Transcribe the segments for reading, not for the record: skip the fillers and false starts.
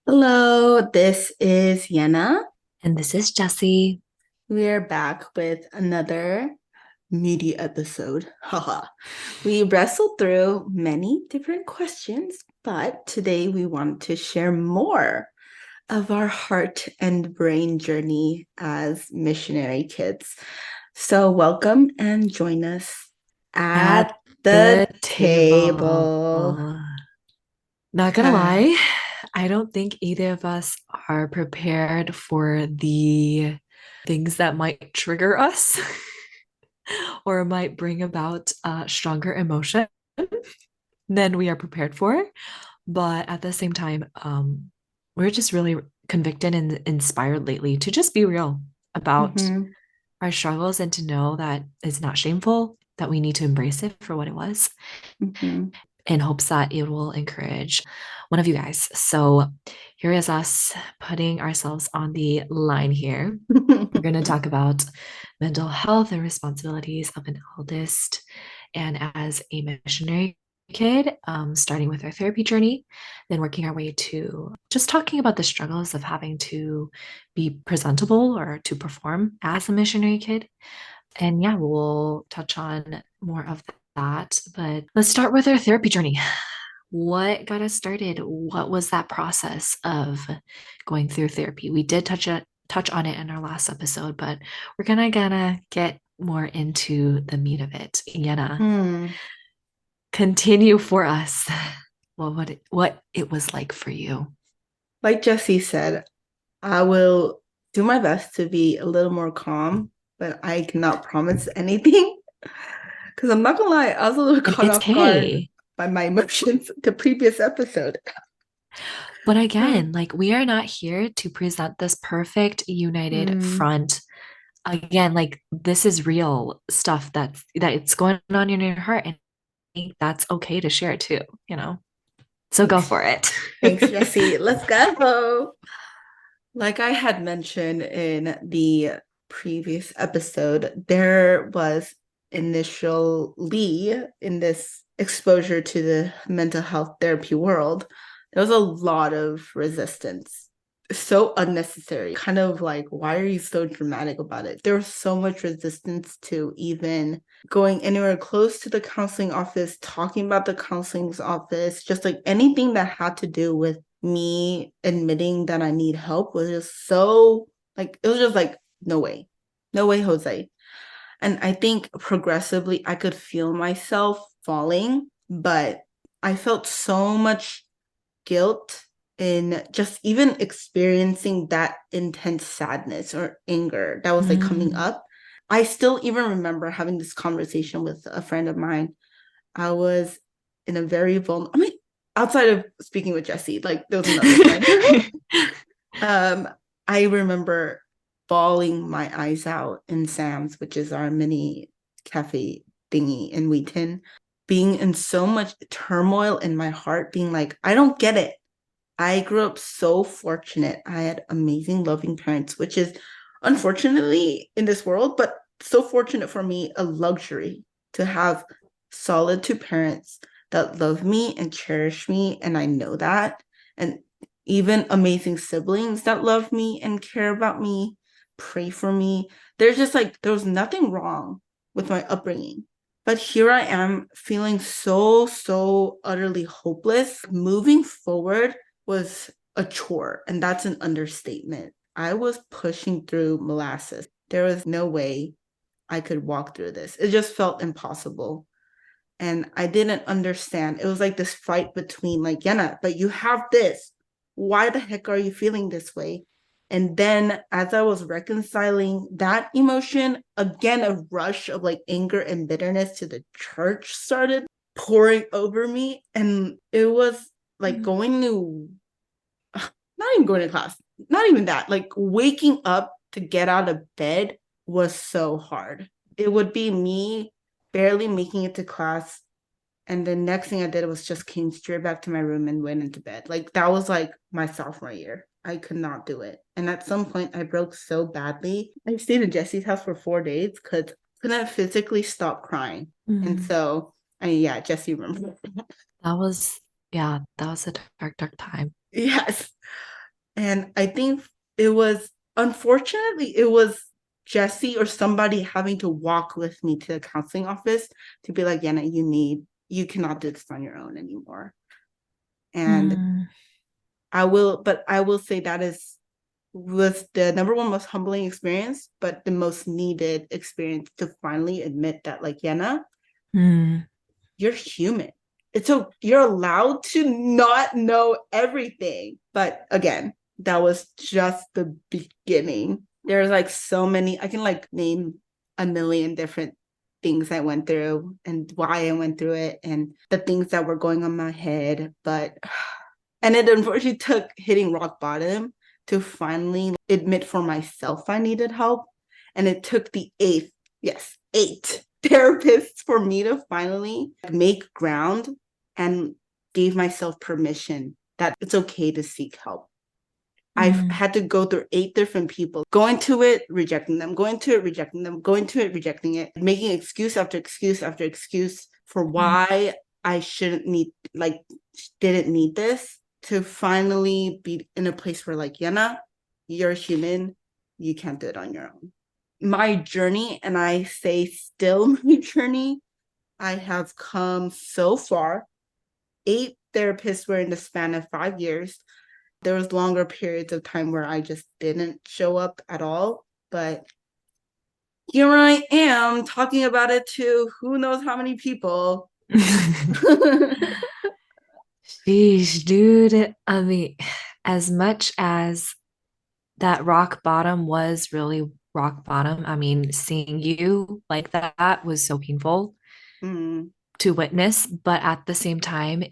Hello, this is Yehna. And this is Jessie. We're back with another meaty episode. Haha. We wrestled through many different questions, but today we want to share more of our heart and brain journey as missionary kids. So, welcome and join us At at the the table. table. Not gonna lie, I don't think either of us are prepared for the things that might trigger us or might bring about stronger emotion than we are prepared for. But at the same time, we're just really convicted and inspired lately to just be real about Mhm, our struggles and to know that it's not shameful, that we need to embrace it for what it was mhm. in hopes that it will encourage one of you guys. So here is us putting ourselves on the line here. We're going to talk about mental health and responsibilities of an eldest and as a missionary kid, starting with our therapy journey, then working our way to just talking about the struggles of having to be presentable or to perform as a missionary kid. And yeah, we'll touch on more of that. But let's start with our therapy journey. What got us started? What was that process of going through therapy? We did touch on it in our last episode, but we're gonna get more into the meat of it. Yenna, Hmm. continue for us. What it was like for you. Like Jesse said, I will do my best to be a little more calm, but I cannot promise anything. Because I'm not gonna lie, I was a little And caught it's off guard okay. by my emotions the previous episode. But again, like we are not here to present this perfect united Mm, front. Again, like this is real stuff that it's going on in your heart, and I think that's okay to share too, you know. So go thanks. for it. Thanks, Jesse. Let's go. Like I had mentioned in the previous episode, there was initially in this exposure to the mental health therapy world, there was a lot of resistance. So unnecessary. Kind of like, why are you so dramatic about it? There was so much resistance to even going anywhere close to the counseling office, talking about the counseling office, just like anything that had to do with me admitting that I need help was just so like it was just like no way. No way, Jose. And I think progressively I could feel myself falling, but I felt so much guilt in just even experiencing that intense sadness or anger that was like coming Mm. up. I still even remember having this conversation with a friend of mine. I was in a very vulnerable, I mean, outside of speaking with Jesse, like there was another friend. um, I remember bawling my eyes out in Sam's, which is our mini cafe thingy in Wheaton, being in so much turmoil in my heart, being like, I don't get it. I grew up so fortunate. I had amazing, loving parents, which is unfortunately in this world, but so fortunate for me, a luxury to have solid two parents that love me and cherish me. And I know that. And even amazing siblings that love me and care about me, pray for me. There's just like, there was nothing wrong with my upbringing. But here I am feeling so utterly hopeless. Moving forward was a chore, and that's an understatement. I was pushing through molasses. There was no way I could walk through this. It just felt impossible. And I didn't understand. It was like this fight between, like, Yehna, but you have this. Why the heck are you feeling this way? And then as I was reconciling that emotion, again, a rush of like anger and bitterness to the church started pouring over me. And it was like going to not even going to class, not even that, like waking up to get out of bed was so hard. It would be me barely making it to class. And the next thing I did was just came straight back to my room and went into bed. Like that was like my sophomore year. I could not do it. And at some point I broke so badly. I stayed in Jesse's house for 4 days because I couldn't physically stop crying. And Mm. so yeah, Jesse remembers. That was, yeah, that was a dark, dark time. Yes. And I think it was, unfortunately, it was Jessie or somebody having to walk with me to the counseling office to be like, Yehna, you cannot do this on your own anymore. And Mm, I will say that was the number one most humbling experience, but the most needed experience to finally admit that, like, Yehna, mm, you're human. It's so you're allowed to not know everything. But again, that was just the beginning. There's like so many, I can like name a million different things I went through and why I went through it and the things that were going on my head. But and it unfortunately took hitting rock bottom to finally admit for myself I needed help. And it took the eighth, yes, eight therapists for me to finally make ground and gave myself permission that it's okay to seek help. I've mm, had to go through eight different people, going to it, rejecting them, going to it, rejecting them, going to it, rejecting it, making excuse after excuse after excuse for mm, why I shouldn't need, like, didn't need this, to finally be in a place where, like, Yehna, you're human. You can't do it on your own. My journey, and I say still my journey, I have come so far. Eight therapists were in the span of 5 years. There was longer periods of time where I just didn't show up at all, but here I am talking about it to who knows how many people. Sheesh, dude. I mean, as much as that rock bottom was really rock bottom, I mean, seeing you like that was so painful Mm, to witness, but at the same time,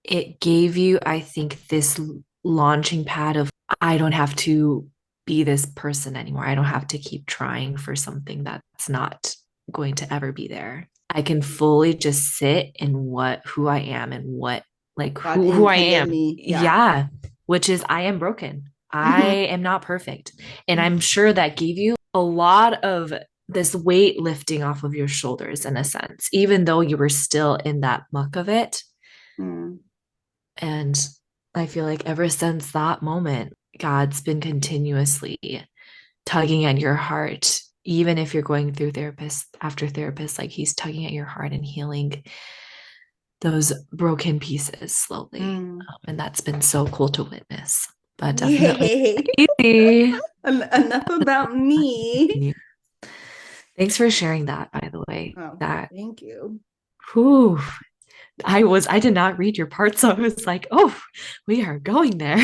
it gave you, I think, this launching pad of I don't have to be this person anymore. I don't have to keep trying for something that's not going to ever be there. I can fully just sit in what who I am and what like God who I intended am. me. Yeah. Yeah, which is I am broken. I Mhm. am not perfect. And I'm sure that gave you a lot of this weight lifting off of your shoulders in a sense, even though you were still in that muck of it. Mm. And I feel like ever since that moment, God's been continuously tugging at your heart, even if you're going through therapist after therapist, like he's tugging at your heart and healing those broken pieces slowly. Mm. And that's been so cool to witness. But definitely Yay. crazy. Enough about me. Thanks for sharing that, by the way. Oh, That, thank you. whew, I did not read your part, so I was like, oh, we are going there.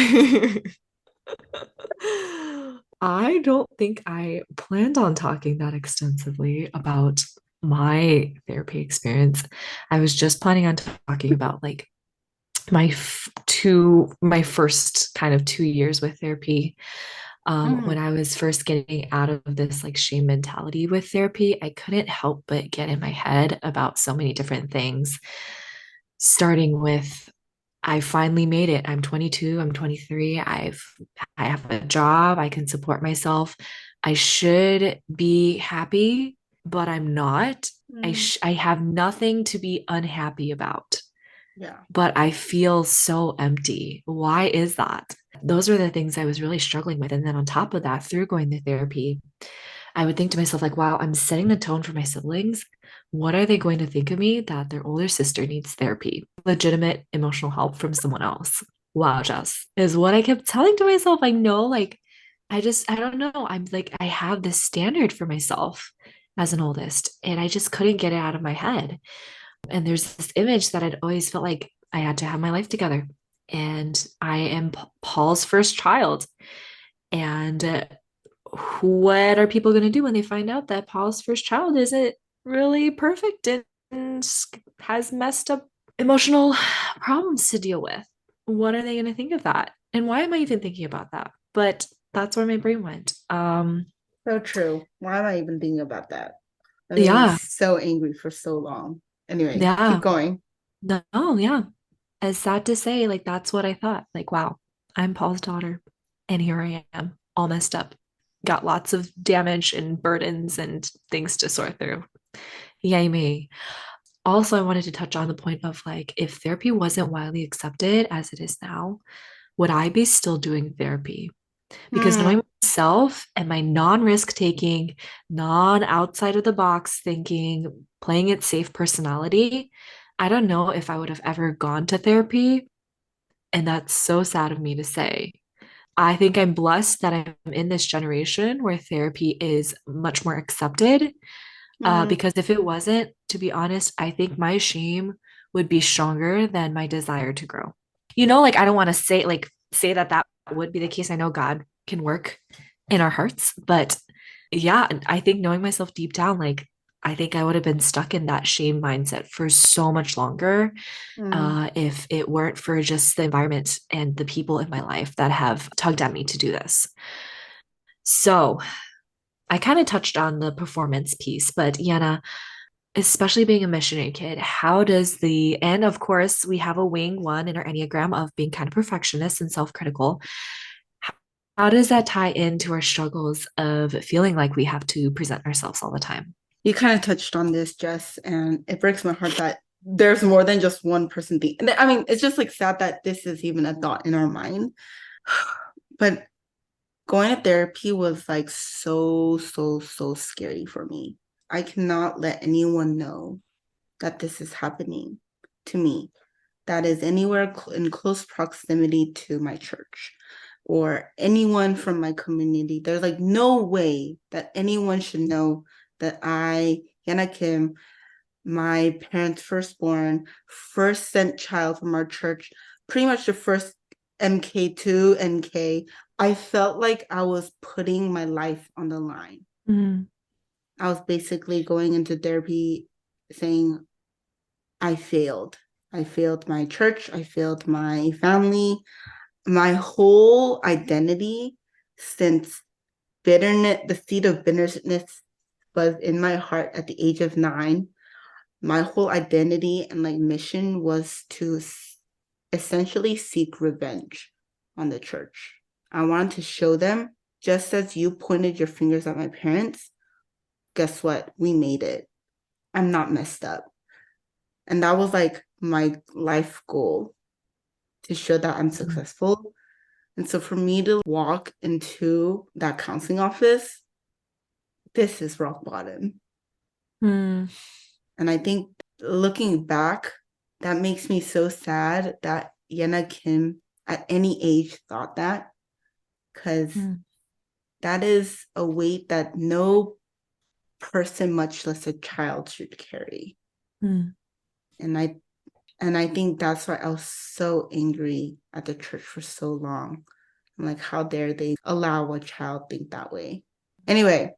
I don't think I planned on talking that extensively about my therapy experience. I was just planning on talking about like my first kind of 2 years with therapy. When Mm. I was first getting out of this like shame mentality with therapy, I couldn't help but get in my head about so many different things, starting with I finally made it. I'm 22, I'm 23. I have a job, I can support myself. I should be happy, but I'm not. Mm. I have nothing to be unhappy about, Yeah. but I feel so empty. Why is that? Those are the things I was really struggling with. And then on top of that, through going to therapy, I would think to myself, like, wow, I'm setting the tone for my siblings. What are they going to think of me that their older sister needs therapy, legitimate emotional help from someone else? Wow, Jess, is what I kept telling to myself. I know, like, I don't know. I'm like, I have this standard for myself as an oldest, and I just couldn't get it out of my head. And there's this image that I'd always felt like I had to have my life together. And I am Paul's first child. And what are people going to do when they find out that Paul's first child isn't really perfect and has messed up emotional problems to deal with? What are they going to think of that? And why am I even thinking about that? But that's where my brain went. So true. Why am I even thinking about that? That made me Yeah, so angry for so long. Anyway, keep yeah, going. no, yeah. As sad to say, like that's what I thought. Like, wow, I'm Paul's daughter, and here I am, all messed up, got lots of damage and burdens and things to sort through. Yay me. Also, I wanted to touch on the point of like, if therapy wasn't widely accepted as it is now, would I be still doing therapy? because Hmm. knowing myself and my non-risk taking, non-outside of the box thinking, playing it safe personality, I don't know if I would have ever gone to therapy. And that's so sad of me to say. I think I'm blessed that I'm in this generation where therapy is much more accepted. Hmm. Because if it wasn't, to be honest, I think my shame would be stronger than my desire to grow. Like I don't want to say that that would be the case. I know God can work in our hearts, but yeah, I think knowing myself deep down, like I think I would have been stuck in that shame mindset for so much longer Hmm. if it weren't for just the environment and the people in my life that have tugged at me to do this. So I kind of touched on the performance piece, but Yana, especially being a missionary kid, how does and of course, we have a wing one in our Enneagram of being kind of perfectionist and self critical. How does that tie into our struggles of feeling like we have to present ourselves all the time? You kind of touched on this, Jess, and it breaks my heart that there's more than just one person being. I mean, it's just like sad that this is even a thought in our mind. But going to therapy was like so, so, so scary for me. I cannot let anyone know that this is happening to me that is anywhere in close proximity to my church or anyone from my community. There's like no way that anyone should know that Yehna Kim, my parents' firstborn, first sent child from our church, pretty much the first MK2 NK, I felt like I was putting my life on the line. Mm, I was basically going into therapy saying, I failed. I failed my church. I failed my family. My whole identity since bitterness, the seed of bitterness was in my heart at the age of 9. My whole identity and like mission was to essentially seek revenge on the church. I wanted to show them, just as you pointed your fingers at my parents, guess what? We made it. I'm not messed up. And that was like my life goal, to show that I'm mm, successful. And so for me to walk into that counseling office, this is rock bottom. mm, And I think looking back, that makes me so sad that Yehna Kim at any age thought that, because mm, that is a weight that no person, much less a child, should carry. mm, And I think that's why I was so angry at the church for so long. I'm like, how dare they allow a child think that way? Anyway,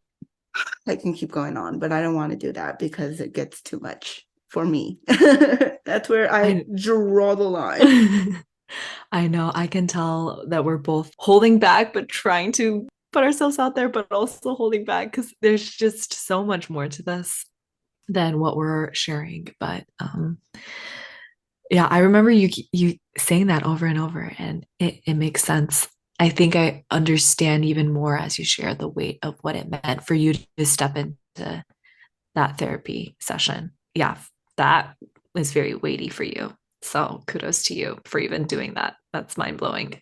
I can keep going on, but I don't want to do that because it gets too much for me. That's where I I draw the line. I know I can tell that we're both holding back, but trying to put ourselves out there, but also holding back because there's just so much more to this than what we're sharing. But yeah, I remember you saying that over and over, and it makes sense. I think I understand even more as you share the weight of what it meant for you to step into that therapy session. Yeah, that was very weighty for you. So kudos to you for even doing that. That's mind blowing.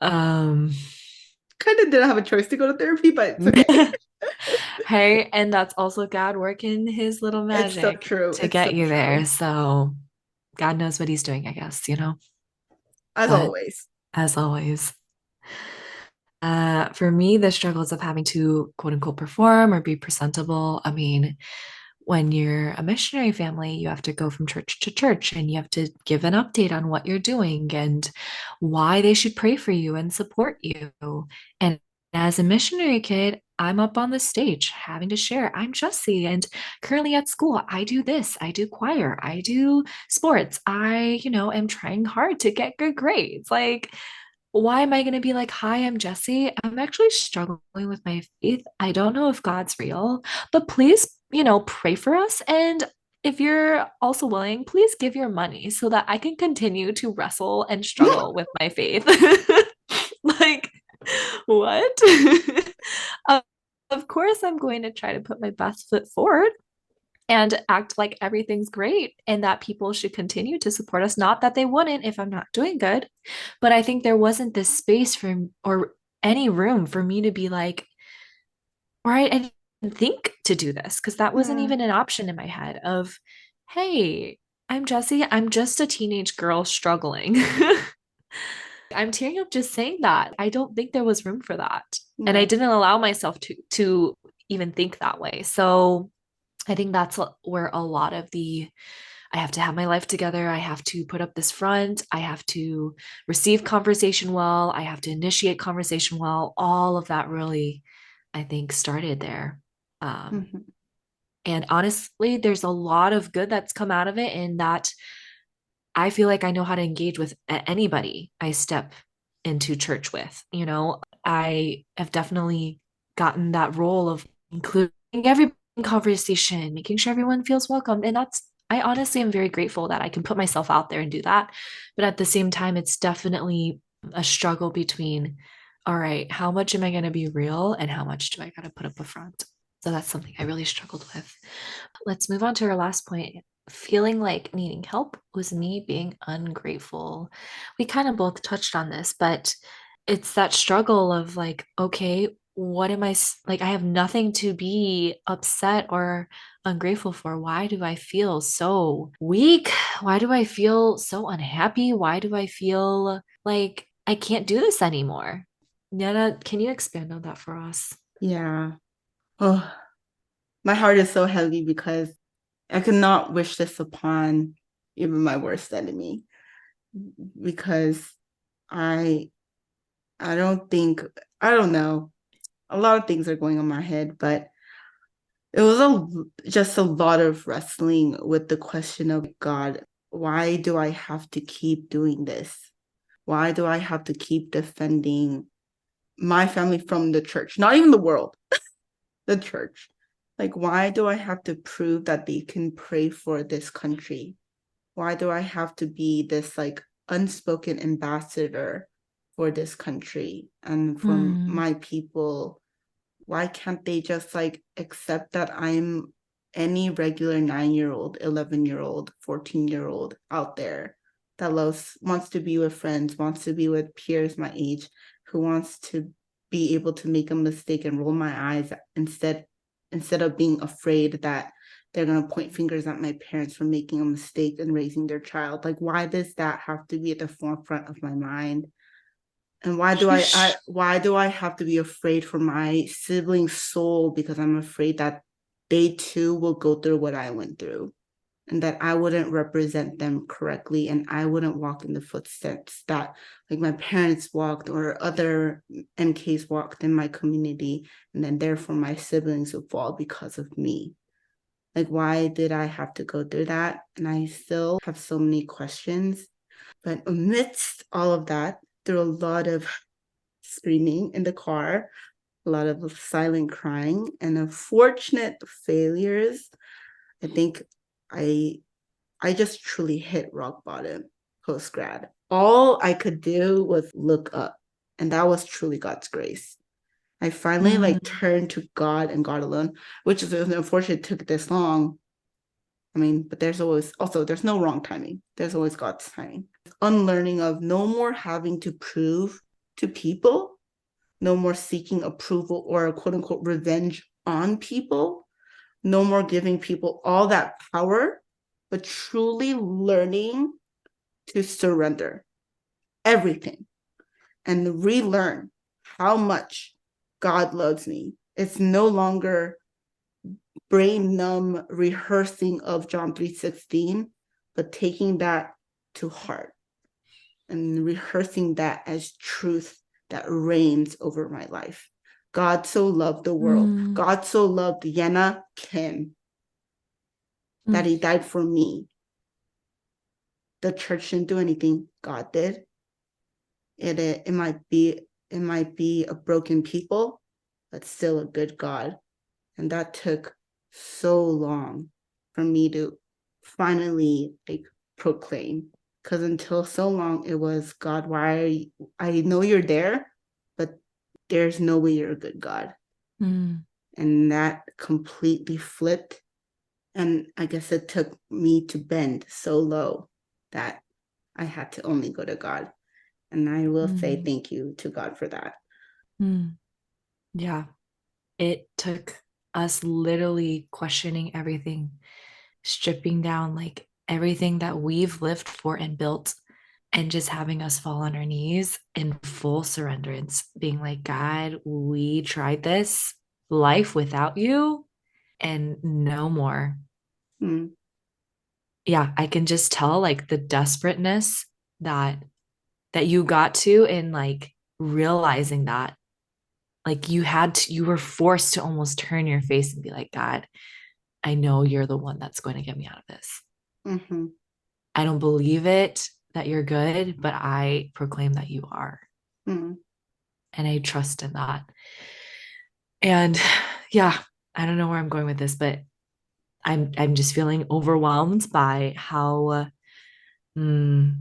Um, Kind of didn't have a choice to go to therapy, but it's okay. hey, and that's also God working his little It's so magic true. to It's so get you there. true. So God knows what he's doing, I guess. As But always. as always, for me, the struggles of having to quote unquote perform or be presentable. I mean, when you're a missionary family, you have to go from church to church and you have to give an update on what you're doing and why they should pray for you and support you. And as a missionary kid, I'm up on the stage having to share. I'm Jessie, and currently at school, I do this. I do choir. I do sports. am trying hard to get good grades. Like, why am I going to be like, hi, I'm Jessie? I'm actually struggling with my faith. I don't know if God's real, but please, pray for us. And if you're also willing, please give your money so that I can continue to wrestle and struggle with my faith. Like, what? Of of course, I'm going to try to put my best foot forward and act like everything's great and that people should continue to support us. Not that they wouldn't if I'm not doing good, but I think there wasn't this space for or any room for me to be like, or I didn't think to do this because that wasn't Yeah. even an option in my head of, hey, I'm Jessie. I'm just a teenage girl struggling. I'm tearing up just saying that. I don't think there was room for that. And I Yeah. didn't allow myself to even think that way. So I think that's where a lot of the I have to have my life together. I have to put up this front. I have to receive conversation well. I have to initiate conversation well. All of that really, I think, started there. Um, Mhm. and honestly, there's a lot of good that's come out of it, in that I feel like I know how to engage with anybody I step into church with. I have definitely gotten that role of including every conversation, making sure everyone feels welcome. And I honestly am very grateful that I can put myself out there and do that. But at the same time, it's definitely a struggle between, all right, how much am I going to be real and how much do I got to put up a front? So that's something I really struggled with. Let's move on to our last point. Feeling like needing help was me being ungrateful. We kind of both touched on this, but it's that struggle of like, okay, what am I like? I have nothing to be upset or ungrateful for. Why do I feel so weak? Why do I feel so unhappy? Why do I feel like I can't do this anymore? Nana, can you expand on that for us? Yeah. Oh, my heart is so heavy because I could not wish this upon even my worst enemy, because I I don't think, I don't know. A lot of things are going on in my head, but it was just a lot of wrestling with the question of, God, why do I have to keep doing this? Why do I have to keep defending my family from the church? Not even the world, the church. Like, why do I have to prove that they can pray for this country? Why do I have to be this like unspoken ambassador for this country and for Mm, my people? Why can't they just like accept that I'm any regular 9-year old, 11-year old, 14-year old out there that wants to be with friends, wants to be with peers my age, who wants to be able to make a mistake and roll my eyes instead of being afraid that they're going to point fingers at my parents for making a mistake and raising their child. Like, why does that have to be at the forefront of my mind? And sheesh. why do I have to be afraid for my sibling's soul, because I'm afraid that they too will go through what I went through, and that I wouldn't represent them correctly, and I wouldn't walk in the footsteps that like my parents walked or other MKs walked in my community, and then therefore my siblings would fall because of me. Like, why did I have to go through that? And I still have so many questions. But amidst all of that, through a lot of screaming in the car, a lot of silent crying, and unfortunate failures, I think I I just truly hit rock bottom post grad. All I could do was look up, and that was truly God's grace. I finally like Mm, turned to God and God alone, which is unfortunate it took this long. I mean, but there's no wrong timing. There's always God's timing. Unlearning of no more having to prove to people, no more seeking approval or quote unquote revenge on people, no more giving people all that power, but truly learning to surrender everything and relearn how much God loves me. It's no longer brain numb rehearsing of John 3:16, but taking that to heart and rehearsing that as truth that reigns over my life. God so loved the world. mm, God so loved Yehna Kim that mm, he died for me. The church didn't do anything. God did. It might be a broken people, but still a good God. And that took so long for me to finally like proclaim. Because until so long it was, God, why are you, I know you're there, but there's no way you're a good God. mm, And that completely flipped. And I guess it took me to bend so low that I had to only go to God. And I will say mm. thank you to God for that. Mm. Yeah. It took us literally questioning everything, stripping down like everything that we've lived for and built, and just having us fall on our knees in full surrenderance, being like, God, we tried this life without you and no more. Mm, Yeah, I can just tell like the desperateness that you got to in like realizing that like you were forced to almost turn your face and be like, God, I know you're the one that's going to get me out of this. mm-hmm, I don't believe it that you're good, but I proclaim that you are. mm, And I trust in that. And yeah, I don't know where I'm going with this, but I'm just feeling overwhelmed by how mm,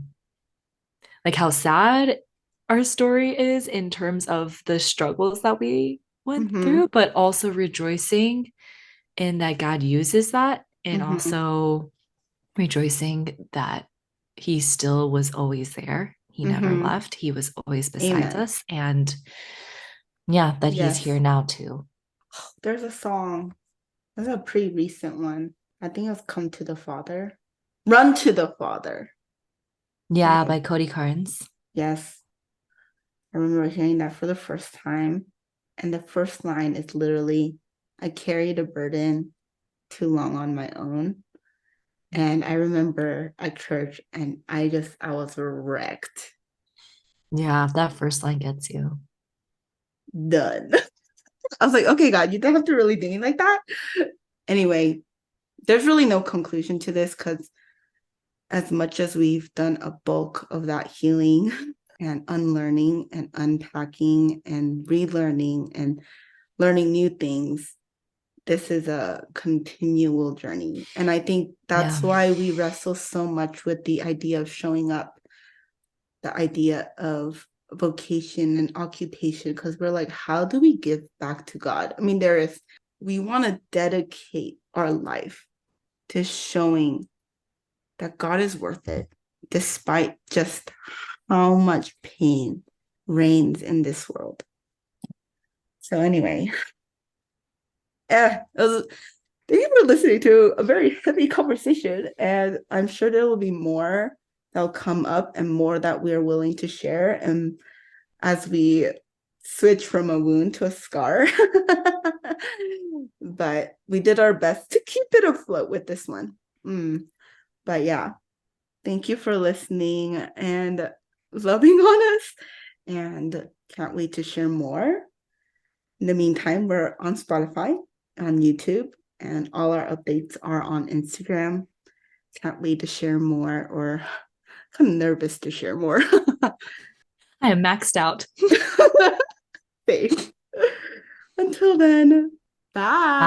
like how sad our story is in terms of the struggles that we went mm-hmm, through, but also rejoicing in that God uses that, and mm-hmm. also rejoicing that he still was always there. He never Mm-hmm. left. He was always beside Amen. us. And yeah, that he's Yes. here now too. There's a song. There's a pretty recent one. I think it's Come to the Father. Run to the Father. Yeah, And by Cody Carnes. yes, I remember hearing that for the first time. And the first line is literally, I carried a burden too long on my own. And I remember at church and I was wrecked. Yeah, that first line gets you. Done. I was like, okay, God, you don't have to really do me like that. Anyway, there's really no conclusion to this because as much as we've done a bulk of that healing and unlearning and unpacking and relearning and learning new things, this is a continual journey. And I think Yeah. that's why we wrestle so much with the idea of showing up, the idea of vocation and occupation, because we're like, how do we give back to God? I mean, we want to dedicate our life to showing that God is worth it, despite just how much pain reigns in this world. So, anyway, thank you for listening to a very heavy conversation. And I'm sure there will be more that'll come up and more that we're willing to share. And as we switch from a wound to a scar, but we did our best to keep it afloat with this one. But yeah, thank you for listening and loving on us, and can't wait to share more. In the meantime, we're on Spotify, on YouTube, and all our updates are on Instagram. Can't wait to share more, or kind of nervous to share more. I am maxed out. Until then, bye.